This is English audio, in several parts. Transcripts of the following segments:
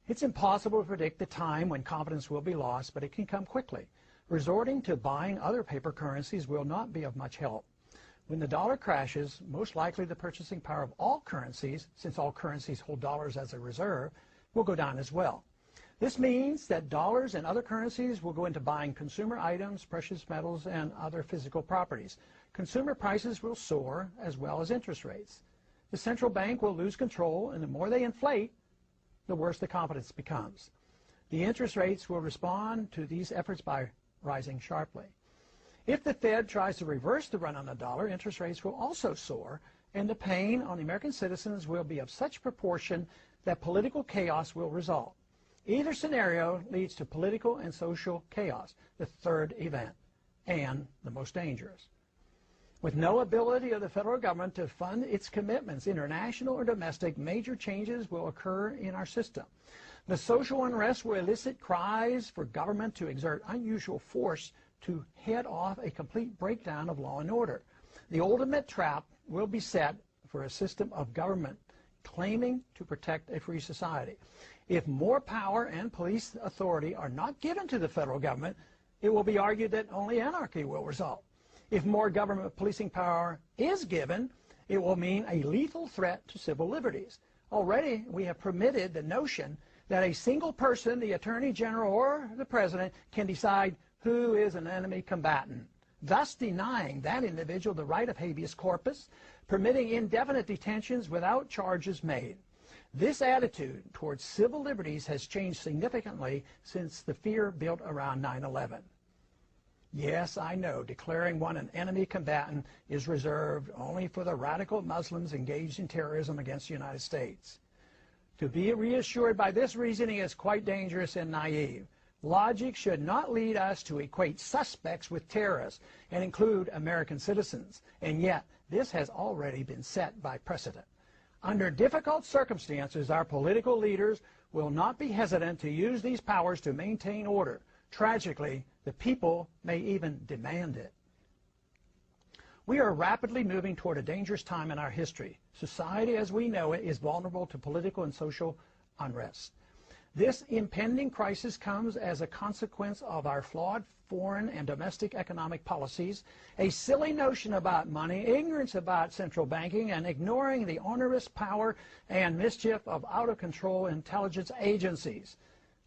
It's impossible to predict the time when confidence will be lost, but it can come quickly. Resorting to buying other paper currencies will not be of much help. When the dollar crashes, most likely the purchasing power of all currencies, since all currencies hold dollars as a reserve, will go down as well. This means that dollars and other currencies will go into buying consumer items, precious metals, and other physical properties. Consumer prices will soar, as well as interest rates. The central bank will lose control, and the more they inflate, the worse the confidence becomes. The interest rates will respond to these efforts by rising sharply. If the Fed tries to reverse the run on the dollar, interest rates will also soar, and the pain on the American citizens will be of such proportion that political chaos will result. Either scenario leads to political and social chaos, the third event, and the most dangerous. With no ability of the federal government to fund its commitments, international or domestic, major changes will occur in our system. The social unrest will elicit cries for government to exert unusual force to head off a complete breakdown of law and order. The ultimate trap will be set for a system of government claiming to protect a free society. If more power and police authority are not given to the federal government, it will be argued that only anarchy will result. If more government policing power is given, it will mean a lethal threat to civil liberties. Already, we have permitted the notion that a single person, the Attorney General or the President, can decide who is an enemy combatant, thus denying that individual the right of habeas corpus, permitting indefinite detentions without charges made. This attitude towards civil liberties has changed significantly since the fear built around 9/11. Yes, I know, declaring one an enemy combatant is reserved only for the radical Muslims engaged in terrorism against the United States. To be reassured by this reasoning is quite dangerous and naive. Logic should not lead us to equate suspects with terrorists and include American citizens, and yet this has already been set by precedent. Under difficult circumstances, our political leaders will not be hesitant to use these powers to maintain order. Tragically, the people may even demand it. We are rapidly moving toward a dangerous time in our history. Society as we know it is vulnerable to political and social unrest. This impending crisis comes as a consequence of our flawed foreign and domestic economic policies, a silly notion about money, ignorance about central banking, and ignoring the onerous power and mischief of out-of-control intelligence agencies.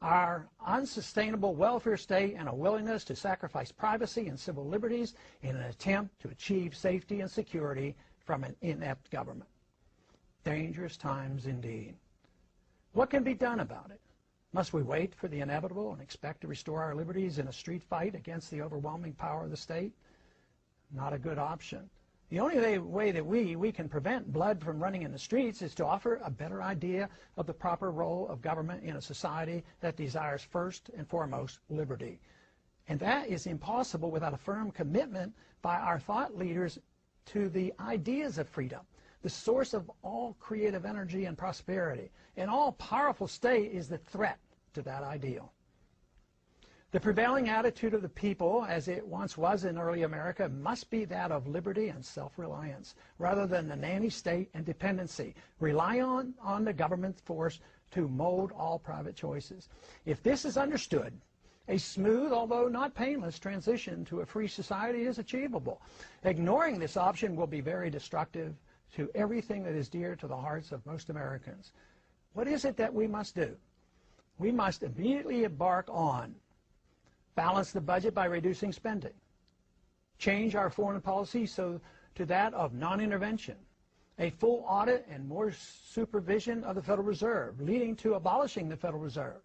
Our unsustainable welfare state and a willingness to sacrifice privacy and civil liberties in an attempt to achieve safety and security from an inept government. Dangerous times indeed. What can be done about it? Must we wait for the inevitable and expect to restore our liberties in a street fight against the overwhelming power of the state? Not a good option. The only way that we can prevent blood from running in the streets is to offer a better idea of the proper role of government in a society that desires first and foremost liberty. And that is impossible without a firm commitment by our thought leaders to the ideas of freedom, the source of all creative energy and prosperity. An all-powerful state is the threat to that ideal. The prevailing attitude of the people, as it once was in early America, must be that of liberty and self-reliance, rather than the nanny state and dependency. Rely on the government force to mold all private choices. If this is understood, a smooth, although not painless, transition to a free society is achievable. Ignoring this option will be very destructive to everything that is dear to the hearts of most Americans. What is it that we must do? We must immediately embark on balance the budget by reducing spending, change our foreign policy to that of non-intervention, a full audit and more supervision of the Federal Reserve, leading to abolishing the Federal Reserve,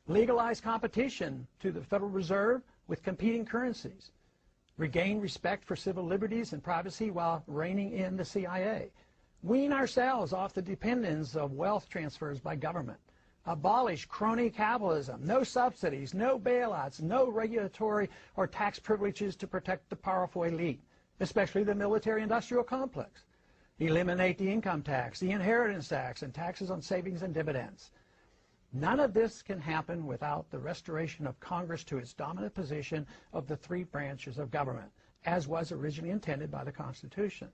legalize competition to the Federal Reserve with competing currencies, regain respect for civil liberties and privacy while reining in the CIA, wean ourselves off the dependence of wealth transfers by government, abolish crony capitalism, no subsidies, no bailouts, no regulatory or tax privileges to protect the powerful elite, especially the military-industrial complex, eliminate the income tax, the inheritance tax, and taxes on savings and dividends. None of this can happen without the restoration of Congress to its dominant position of the three branches of government, as was originally intended by the Constitution.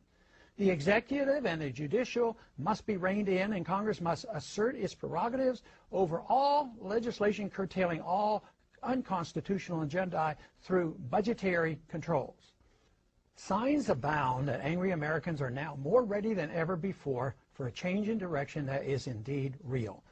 The executive and the judicial must be reined in, and Congress must assert its prerogatives over all legislation curtailing all unconstitutional agenda through budgetary controls. Signs abound that angry Americans are now more ready than ever before for a change in direction that is indeed real.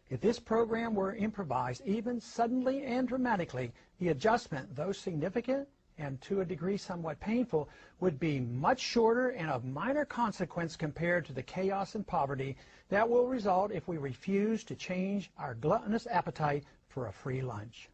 If this program were improvised, even suddenly and dramatically, the adjustment, though significant and to a degree somewhat painful, would be much shorter and of minor consequence compared to the chaos and poverty that will result if we refuse to change our gluttonous appetite for a free lunch.